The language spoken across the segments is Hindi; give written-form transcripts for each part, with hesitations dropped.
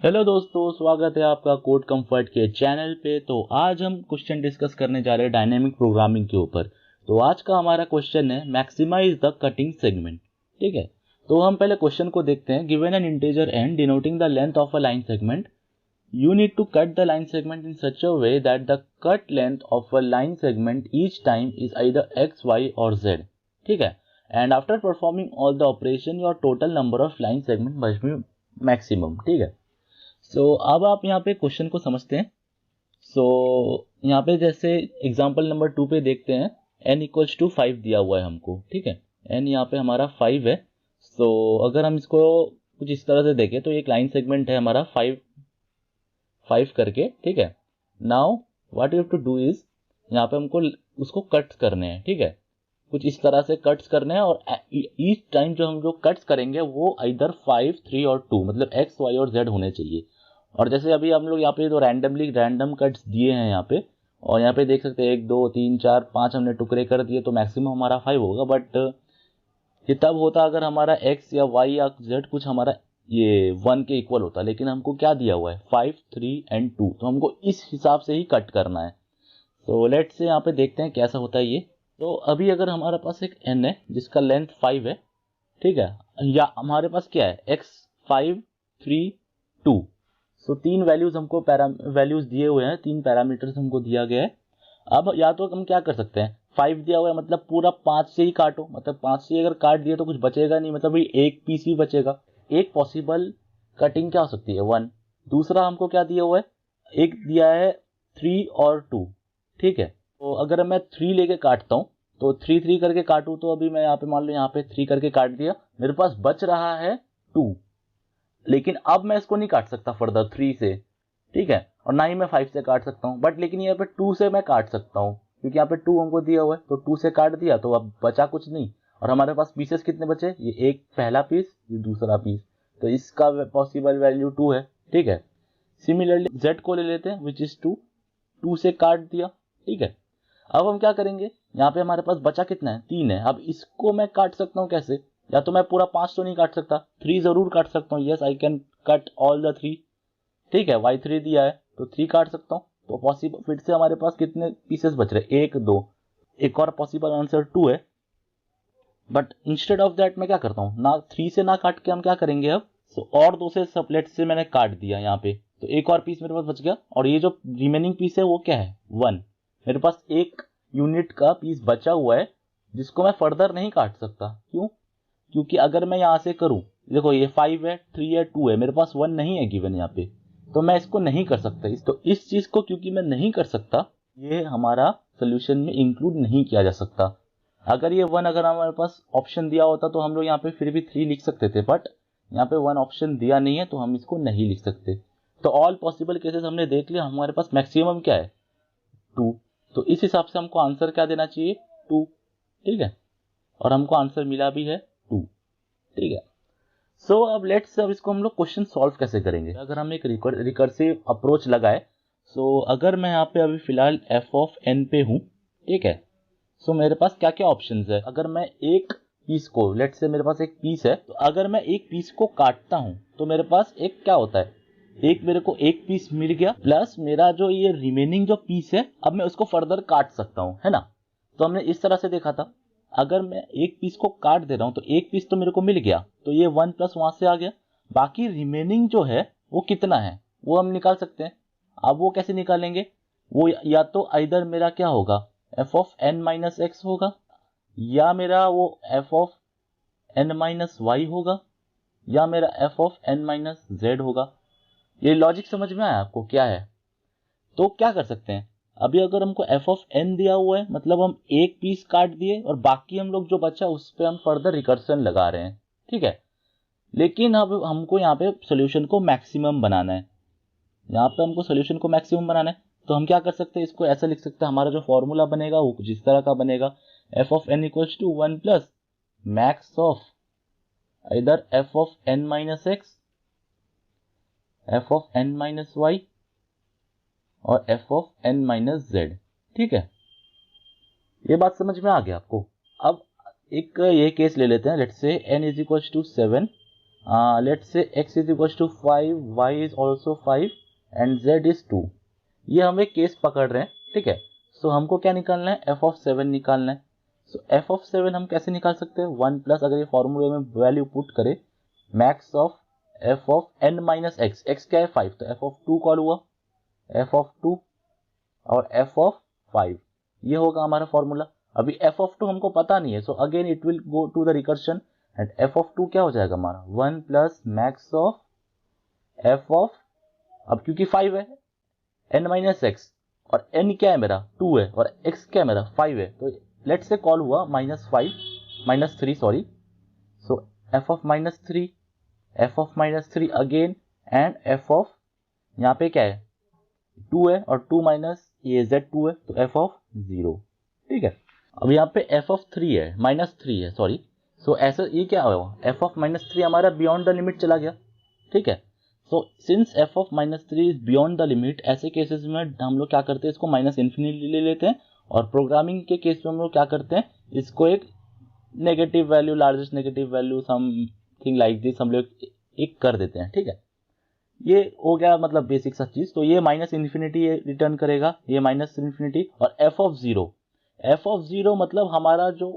हेलो दोस्तों, स्वागत है आपका कोड कंफर्ट के चैनल पे। तो आज हम क्वेश्चन डिस्कस करने जा रहे हैं डायनेमिक प्रोग्रामिंग के ऊपर। तो आज का हमारा क्वेश्चन है मैक्सिमाइज द कटिंग सेगमेंट। ठीक है, तो हम पहले क्वेश्चन को देखते हैं। Given an integer n denoting the length of a line segment, you need to cut the line segment in such a way that the cut length of a line segment each time is either x, y or z. ठीक है, and after performing all the operation your total number of line segment must be maximum. ठीक है, अब आप यहाँ पे क्वेश्चन को समझते हैं। यहाँ पे जैसे एग्जांपल नंबर 2 पे देखते हैं, n इक्वल्स टू 5 दिया हुआ है हमको। ठीक है, n यहाँ पे हमारा 5 है। अगर हम इसको कुछ इस तरह से देखें तो एक लाइन सेगमेंट है हमारा 5 करके। ठीक है, now what you have to do is, यहाँ पे हमको उसको कट करने हैं। ठीक है, कुछ इस तरह से कट्स करने हैं और ईच टाइम जो हम लोग कट्स करेंगे वो इधर 5, 3 और 2 मतलब x, y और z होने चाहिए। और जैसे अभी हम लोग यहाँ पे तो रैंडम कट्स दिए हैं यहाँ पे, और यहाँ पे देख सकते हैं 1, 2, 3, 4, 5 हमने टुकड़े कर दिए, तो मैक्सिमम हमारा 5 होगा। बट ये तब होता अगर हमारा x या y या z कुछ हमारा ये 1 के इक्वल होता, लेकिन हमको क्या दिया हुआ है 5, 3 एंड 2, तो हमको इस हिसाब से ही कट करना है। तो लेट्स से यहाँ पे देखते हैं कैसा होता है ये। तो अभी अगर हमारे पास एक n है जिसका लेंथ 5 है, ठीक है, या हमारे पास क्या है x, 5, 3, 2, तीन वैल्यूज हमको वैल्यूज दिए हुए हैं, 3 पैरामीटर्स हमको दिया गया है। अब या तो हम क्या कर सकते हैं, 5 दिया हुआ है मतलब पूरा 5 से ही काटो, मतलब 5 से अगर काट दिए तो कुछ बचेगा नहीं, मतलब एक पीस ही बचेगा। एक पॉसिबल कटिंग क्या हो सकती है 1। दूसरा हमको क्या दिया हुआ है, एक दिया है 3 और 2। ठीक है, तो अगर मैं 3 लेके काटता हूँ तो 3 3 करके काटूं, तो अभी मैं यहाँ पे मान लो यहाँ पे 3 करके काट दिया, मेरे पास बच रहा है 2। लेकिन अब मैं इसको नहीं काट सकता फर्दर 3 से। ठीक है, और ना ही मैं 5 से काट सकता हूँ, बट लेकिन यहाँ पे 2 से मैं काट सकता हूँ, क्योंकि यहाँ पे 2 हमको दिया हुआ है, तो 2 से काट दिया तो अब बचा कुछ नहीं। और हमारे पास पीसेस कितने बचे, ये एक पहला पीस, ये दूसरा पीस, तो इसका पॉसिबल वैल्यू 2 है। ठीक है, सिमिलरली z को ले लेते हैं विच इज 2 से काट दिया। ठीक है, अब हम क्या करेंगे, यहाँ पे हमारे पास बचा कितना है 3 है। अब इसको मैं काट सकता हूँ कैसे, या तो मैं पूरा 5 तो नहीं काट सकता, 3 जरूर काट सकता हूँ। Yes, I can cut all the 3। ठीक है, y3 दिया है तो 3 काट सकता हूँ, तो पॉसिबल फिर से हमारे पास कितने पीसेस बच रहे, 1, 2। एक और पॉसिबल आंसर 2 है। बट इंस्टेड ऑफ दैट मैं क्या करता हूँ, ना 3 से ना काट के हम क्या करेंगे अब, और 2 से सबलेट से मैंने काट दिया यहाँ पे, तो एक और पीस मेरे पास बच गया। और ये जो रिमेनिंग पीस है वो क्या है 1। मेरे पास एक यूनिट का पीस बचा हुआ है जिसको मैं फर्दर नहीं काट सकता। क्यों, क्योंकि अगर मैं यहाँ से करूं, देखो ये 5 है, 3 है, 2 है, मेरे पास 1 नहीं है गिवन यहाँ पे, तो मैं इसको नहीं कर सकता। तो इस चीज को क्योंकि मैं नहीं कर सकता, ये हमारा सोल्यूशन में इंक्लूड नहीं किया जा सकता। अगर ये 1 अगर हमारे पास ऑप्शन दिया होता तो हम लोग यहाँ पे फिर भी 3 लिख सकते थे, बट यहाँ पे 1 ऑप्शन दिया नहीं है तो हम इसको नहीं लिख सकते। तो ऑल पॉसिबल केसेस हमने देख लिया, हमारे पास मैक्सिमम क्या है 2, तो इस हिसाब से हमको आंसर क्या देना चाहिए 2। ठीक है, और हमको आंसर मिला भी है 2। ठीक है, अब लेट्स अब इसको हम लोग क्वेश्चन सॉल्व कैसे करेंगे। अगर हम एक रिकर्सिव अप्रोच लगाए, अगर मैं यहाँ पे अभी फिलहाल f ऑफ n पे हूँ, ठीक है, मेरे पास क्या क्या ऑप्शंस है। अगर मैं एक पीस को, लेट्स से मेरे पास एक पीस है, तो अगर मैं एक पीस को काटता हूँ तो मेरे पास एक क्या होता है, एक मेरे को एक पीस मिल गया, प्लस मेरा जो ये रिमेनिंग जो पीस है अब मैं उसको फर्दर काट सकता हूँ, है ना। तो हमने इस तरह से देखा था, अगर मैं एक पीस को काट दे रहा हूं तो एक पीस तो मेरे को मिल गया, तो ये 1 प्लस वहां से आ गया, बाकी रिमेनिंग जो है वो कितना है वो हम निकाल सकते हैं। अब वो कैसे निकालेंगे, वो या तो इधर मेरा क्या होगा f of n minus x होगा, या मेरा वो f of n minus y होगा, या मेरा f of n minus z होगा। ये लॉजिक समझ में आया आपको क्या है। तो क्या कर सकते हैं, अभी अगर हमको f ऑफ n दिया हुआ है मतलब हम एक पीस काट दिए और बाकी हम लोग जो बचा उस पर हम फर्दर रिकर्सन लगा रहे हैं। ठीक है, लेकिन अब हमको यहाँ पे सोल्यूशन को मैक्सिमम बनाना है, यहाँ पे हमको सोल्यूशन को मैक्सिमम बनाना है। तो हम क्या कर सकते हैं, इसको ऐसा लिख सकते हैं, हमारा जो फॉर्मूला बनेगा वो कुछ इस तरह का बनेगा, f of n equals to 1 plus max of इधर f of n minus x, f of n minus y और f of n minus z। ठीक है, ये बात समझ में आ गया आपको। अब एक ये केस ले लेते हैं, let's say n is equal to 7 let's say x is equal to 5, y is also 5 and z is 2। ये हम एक केस पकड़ रहे हैं, ठीक है। सो हमको क्या निकालना है, f ऑफ 7 निकालना है। सो f ऑफ 7 हम कैसे निकाल सकते हैं, 1 प्लस, अगर ये फॉर्मूले में वैल्यू पुट करें, max of f of n minus x, x क्या है 5, तो f ऑफ 2 कॉल हुआ, f ऑफ 2 और f ऑफ 5, ये होगा हमारा फॉर्मूला। अभी f ऑफ 2 हमको पता नहीं है, so again it will go to the recursion and f of 2 क्या हो जाएगा हमारा, 1 plus max of f of, अब क्योंकि 5 है, n माइनस एक्स, और n क्या है मेरा 2 है, और x क्या है मेरा 5 है, तो लेट्स से कॉल हुआ -3 sorry. So f of -3, f of -3 again and f of, यहाँ पे क्या है 2 है और 2 माइनस ये z2 है, तो f ऑफ 0, ठीक है। अब यहाँ पे f ऑफ 3 है, -3 है सॉरी। सो ऐसा ये क्या हुआ, f ऑफ -3 हमारा बियॉन्ड द लिमिट चला गया, ठीक है। So since f of -3 is beyond the limit, ऐसे केसेस में हम लोग क्या करते हैं, इसको -इन्फिनिटी ले लेते हैं, और प्रोग्रामिंग के केस में हम लोग क्या करते हैं, इसको एक negative value, largest negative value something like this हम लोग एक कर देते हैं, ठीक है। ये हो गया मतलब बेसिक सा चीज। तो ये -इन्फिनिटी रिटर्न करेगा, ये -इन्फिनिटी, और f ऑफ 0 मतलब हमारा जो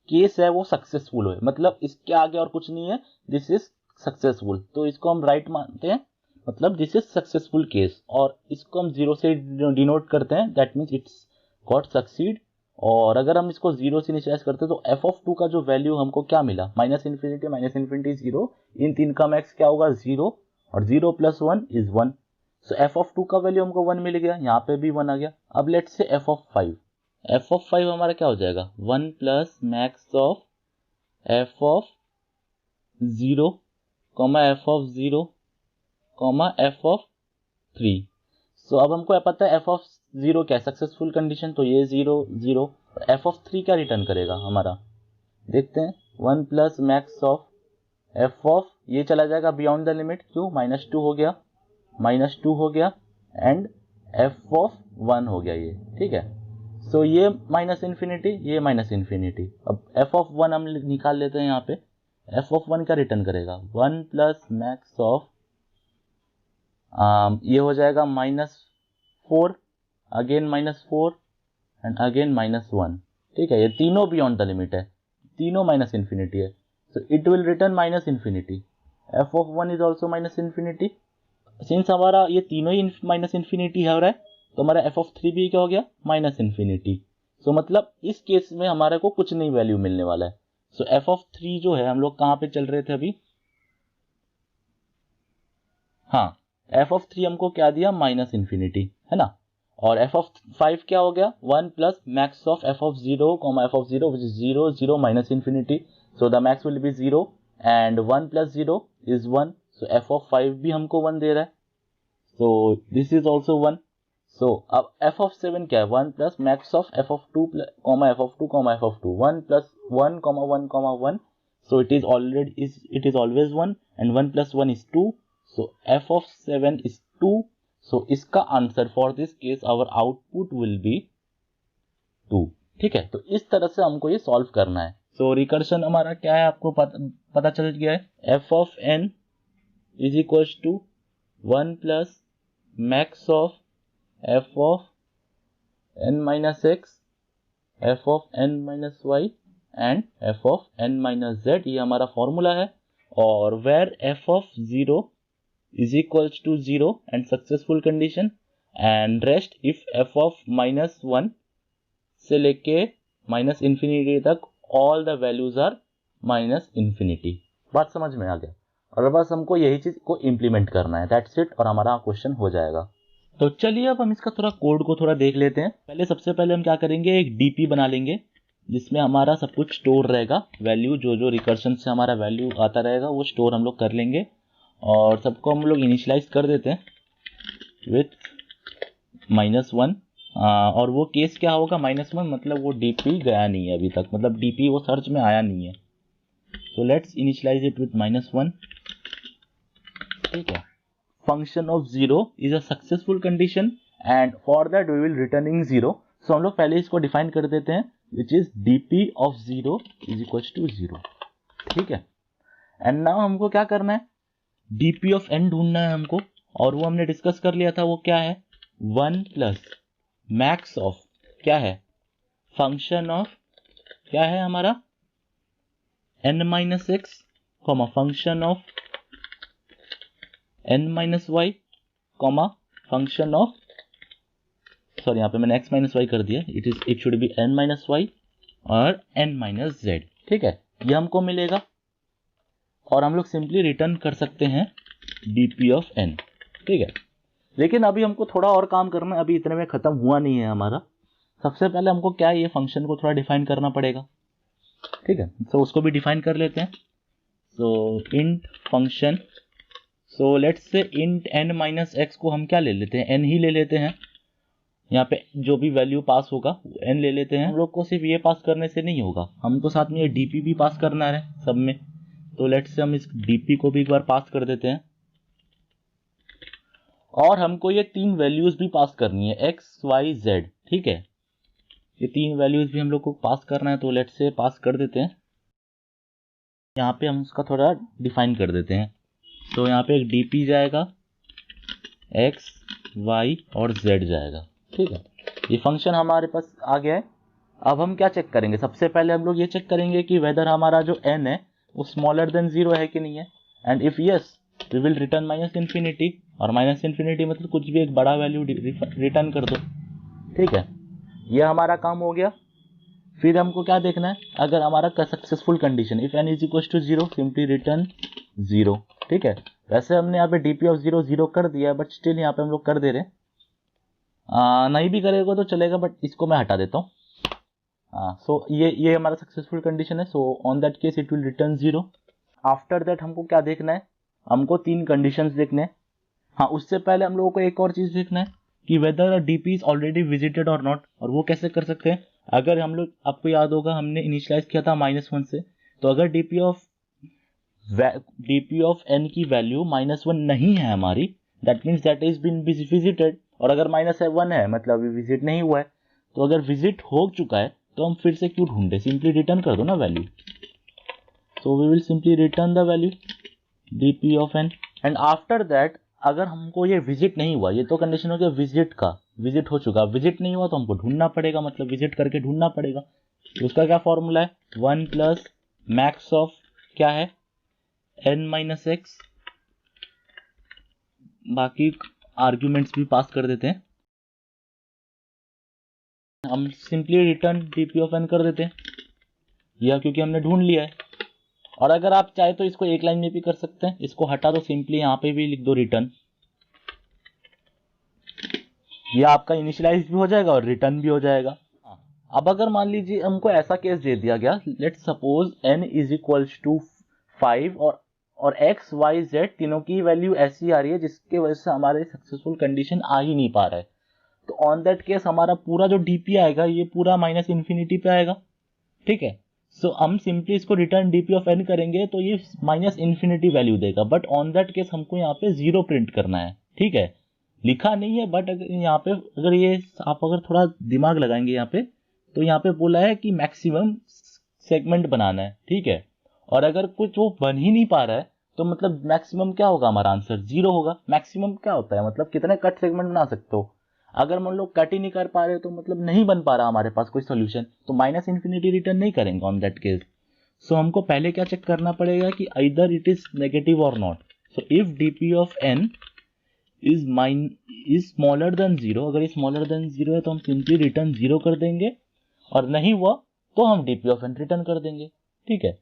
केस है वो सक्सेसफुल है, मतलब इसके आगे और कुछ नहीं है, दिस इज सक्सेसफुल, तो इसको हम राइट मानते हैं, मतलब दिस इज सक्सेसफुल केस, और इसको हम 0 से डिनोट करते हैं, that means it's got succeed. और अगर हम इसको 0 से इनिशियलाइज करते हैं तो f ऑफ 2 का जो वैल्यू हमको क्या मिला, -इन्फिनिटी 0, इन तीन का मैक्स क्या होगा 0, और 0 plus 1 is 1। So f of 2 का वैल्यू हमको 1 मिल गया, यहाँ पे भी 1 आ गया। अब लेट्स से f ऑफ 5 हमारा क्या हो जाएगा, 1 plus max of f of 0, f of 0, f of 3। सो अब हमको पता है f ऑफ 0 क्या है, सक्सेसफुल कंडीशन, तो ये 0 0, f ऑफ 3 क्या रिटर्न करेगा हमारा, देखते हैं, 1 plus max of f of, ये चला जाएगा बियॉन्ड द लिमिट, क्यों, -2 हो गया, -2 हो गया, एंड f ऑफ 1 हो गया ये, ठीक है। सो ये -इन्फिनिटी, ये -इन्फिनिटी, अब f ऑफ 1 हम निकाल लेते हैं यहाँ पे, f ऑफ 1 क्या रिटर्न करेगा, 1 प्लस मैक्स ऑफ, ये हो जाएगा -4, अगेन -4 एंड अगेन -1, ठीक है। ये तीनों बियॉन्ड द लिमिट है, तीनों -इन्फिनिटी है, so it will return -infinity. f of 1 is also -infinity, since हमारा ये तीनों ही -इन्फिनिटी हो रहा है, तो हमारा f of 3 भी क्या हो गया, -इन्फिनिटी। सो मतलब इस केस में हमारे को कुछ नहीं वैल्यू मिलने वाला है। सो f of 3 जो है, हम लोग कहाँ पे चल रहे थे अभी, हाँ, f of 3 हमको क्या दिया, -इन्फिनिटी, है ना। और f of 5 क्या हो गया, 1 plus max of f of 0, f of 0 which is 0 0 -infinity, so the max will be 0 and 1 plus 0 is 1, so f of 5 भी हमको 1 दे रहा है, so this is also 1। so अब f of 7 क्या है, 1 plus max of f of 2, f of 2, f of 2, 1 plus 1, 1, 1, so it is always 1 and 1 plus 1 is 2, so f of 7 is 2, so इसका answer for this case our output will be 2, ठीक है। तो इस तरह से हमको ये सॉल्व करना है। सो रिकर्शन हमारा क्या है, आपको पता चल गया है, f of n is equal to 1 plus max of f of n minus x, f of n minus y and f of n minus z, ये हमारा फॉर्मूला है। और where f of 0 is equals to 0 and successful condition, and rest if f of -1 से लेके -इन्फिनिटी तक all the values are -infinity. बात समझ में आ गया, और बस हमको यही चीज को इम्प्लीमेंट करना है, दैट्स इट, और हमारा क्वेश्चन हो जाएगा। तो चलिए अब हम इसका थोड़ा कोड को थोड़ा देख लेते हैं। सबसे पहले हम क्या करेंगे, एक डीपी बना लेंगे जिसमें हमारा सब कुछ स्टोर रहेगा, वैल्यू जो रिकर्शन से हमारा वैल्यू आता रहेगा वो स्टोर हम लोग कर लेंगे, और सबको हम लोग इनिशियलाइज कर देते हैं विथ -1। और वो केस क्या होगा, -1 मतलब वो डीपी गया नहीं है अभी तक, मतलब डीपी वो सर्च में आया नहीं है, so let's initialize it with -1, ठीक है। Function of 0 is a successful condition and for that we will returning 0, so हम लोग पहले इसको डिफाइन कर देते हैं, which is dp of 0 is equal to 0, ठीक है। एंड नाउ हमको क्या करना है, डीपी ऑफ एन ढूंढना है हमको, और वो हमने डिस्कस कर लिया था, वो क्या है 1 प्लस मैक्स ऑफ क्या है फंक्शन ऑफ क्या है हमारा n minus x comma function of n minus y comma function of, sorry यहाँ पे मैंने x माइनस वाई कर दिया, it should be n minus y और n माइनस जेड। ठीक है, ये हमको मिलेगा और हम लोग सिंपली रिटर्न कर सकते हैं dp ऑफ n। ठीक है, लेकिन अभी हमको थोड़ा और काम करना है, अभी इतने में खत्म हुआ नहीं है हमारा। सबसे पहले हमको क्या है, ये फंक्शन को थोड़ा डिफाइन करना पड़ेगा। ठीक है, तो उसको भी डिफाइन कर लेते हैं। So int function, so let's say int n minus x को हम क्या ले लेते हैं, n ही ले लेते हैं। यहाँ पे जो भी वैल्यू पास होगा n ले लेते हैं। हम लोग को सिर्फ ये पास करने से नहीं होगा, हमको साथ में ये dp भी पास करना है सब में। तो लेट्स से हम इस dp को भी एक बार पास कर देते हैं, और हमको ये 3 वैल्यूज भी पास करनी है x y z। ठीक है, ये 3 वैल्यूज भी हम लोग को पास करना है, तो लेट्स से पास कर देते हैं। यहाँ पे हम उसका थोड़ा डिफाइन कर देते हैं। तो यहाँ पे एक dp जाएगा, x y और z जाएगा। ठीक है, ये फंक्शन हमारे पास आ गया है। अब हम क्या चेक करेंगे, सबसे पहले हम लोग ये चेक करेंगे कि वेदर हमारा जो n है वो स्मॉलर देन 0 है कि नहीं है, and if yes we will return minus infinity, और माइनस इन्फिनिटी मतलब कुछ भी एक बड़ा वैल्यू रिटर्न कर दो। ठीक है, ये हमारा काम हो गया। फिर हमको क्या देखना है, अगर हमारा successful condition if n is equal to 0 simply return 0। ठीक है, वैसे हमने यहाँ पे dp ऑफ 0 0 कर दिया, बट स्टिल यहाँ पे हम लोग कर दे रहे हैं। नहीं भी करेगा तो चलेगा, बट इसको मैं हटा देता हूँ। सो ये हमारा सक्सेसफुल कंडीशन है। So on that case it will return 0। After that हमको क्या देखना है, हमको 3 कंडीशंस देखने हैं। हाँ, उससे पहले हम लोगों को एक और चीज देखना है कि whether DP is already visited और नॉट। और वो कैसे कर सकते हैं, अगर हम लोग, आपको याद होगा हमने इनिशियलाइज किया था -1 से, तो अगर डीपी ऑफ n की वैल्यू -1 नहीं है हमारी, that means that is been visited. और अगर -1 है मतलब विजिट नहीं हुआ है। तो अगर विजिट हो चुका है तो हम फिर से क्यों ढूंढे, सिंपली रिटर्न कर दो ना value. So we will simply return the value dp of n। And after that अगर हमको ये विजिट नहीं हुआ, ये तो कंडीशन हो गया विजिट का, विजिट हो चुका, विजिट नहीं हुआ तो हमको ढूंढना पड़ेगा, मतलब विजिट करके ढूंढना पड़ेगा। तो उसका क्या फॉर्मूला है, 1 प्लस मैक्स ऑफ क्या है n माइनस एक्स, बाकी आर्ग्यूमेंट्स भी पास कर देते हैं। हम simply return dp of n कर देते हैं, यह क्योंकि हमने ढूंढ लिया है। और अगर आप चाहे तो इसको एक लाइन में भी कर सकते हैं, इसको हटा दो, सिंपली यहाँ पे भी लिख दो रिटर्न। यह आपका इनिशियलाइज भी हो जाएगा और रिटर्न भी हो जाएगा। अब अगर मान लीजिए हमको ऐसा केस दे दिया गया, let's suppose n is equals to 5 और x y z तीनों की वैल्यू ऐसी आ रही है जिसके वजह से हमारे सक्सेसफुल कंडीशन आ ही नहीं पा रहा है। तो ऑन दैट केस हमारा पूरा जो dp आएगा ये पूरा माइनस इन्फिनिटी पे आएगा। ठीक है, सो हम सिंपली इसको रिटर्न dp ऑफ n करेंगे तो ये माइनस इन्फिनिटी वैल्यू देगा, बट ऑन दैट केस हमको यहाँ पे 0 प्रिंट करना है। ठीक है, लिखा नहीं है, बट अगर यहाँ पे अगर ये आप अगर थोड़ा दिमाग लगाएंगे यहाँ पे, तो यहाँ पे बोला है कि मैक्सिमम सेगमेंट बनाना है। ठीक है, और अगर कुछ वो बन ही नहीं पा रहा है तो मतलब मैक्सिमम क्या होगा, हमारा आंसर 0 होगा। मैक्सिमम क्या होता है, मतलब कितने कट सेगमेंट बना सकते हो। अगर हम लोग कट ही नहीं कर पा रहे तो मतलब नहीं बन पा रहा हमारे पास कोई सोल्यूशन, तो माइनस इन्फिनिटी रिटर्न नहीं करेंगे ऑन दैट केस। सो हमको पहले क्या चेक करना पड़ेगा कि आइदर इट इज नेगेटिव और not. So if dp of n is smaller than 0, अगर स्मॉलर देन 0 है तो हम सिंपली रिटर्न 0 कर देंगे, और नहीं हुआ तो हम dp ऑफ n रिटर्न कर देंगे। ठीक है,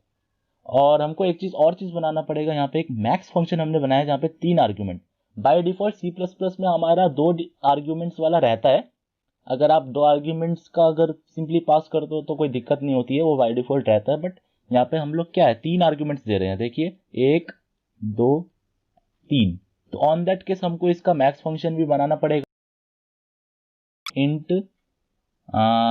और हमको एक चीज बनाना पड़ेगा। यहाँ पे एक मैक्स फंक्शन हमने बनाया जहाँ पे 3 आर्ग्यूमेंट। बाय डिफॉल्ट C++ में हमारा 2 आर्ग्यूमेंट्स वाला रहता है। अगर आप 2 आर्ग्यूमेंट्स का अगर सिंपली पास कर दो तो कोई दिक्कत नहीं होती है, वो बाय डिफॉल्ट रहता है। बट यहाँ पे हम लोग क्या है, 3 आर्ग्यूमेंट्स दे रहे हैं, देखिए 1 2 3। तो ऑन दैट केस हमको इसका मैक्स फंक्शन भी बनाना पड़ेगा। Int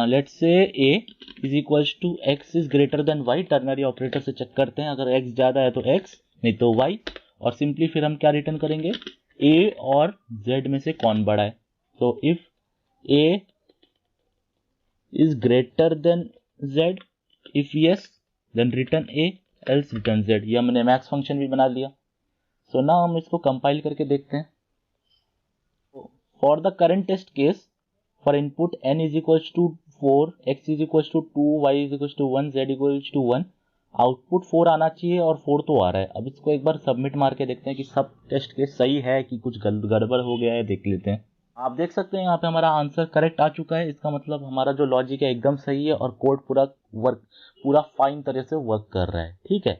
let's say a is equals to x is greater than y, ternary operator से चेक करते हैं, अगर x ज्यादा है तो x, नहीं तो y। और सिंपली फिर हम क्या रिटर्न करेंगे, a और z में से कौन बड़ा है। तो if a is greater then z, if yes then return a, else return Z, ये हमने मैक्स फंक्शन भी बना लिया। सो ना हम इसको कंपाइल करके देखते हैं। For the current test case for input n is equals to 4, x is equals to 2, y is equals to 1, z equals to 1, output 4 आना चाहिए और 4 तो आ रहा है। अब इसको एक बार सबमिट मार के देखते हैं कि सब टेस्ट केस सही है कि कुछ गड़बड़ हो गया है, देख लेते हैं। आप देख सकते हैं यहाँ पे हमारा आंसर करेक्ट आ चुका है। इसका मतलब हमारा जो लॉजिक है एकदम सही है और कोड पूरा फाइन तरह से वर्क कर रहा है। ठीक है,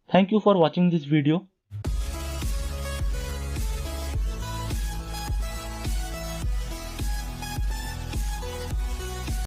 thank you for watching this video.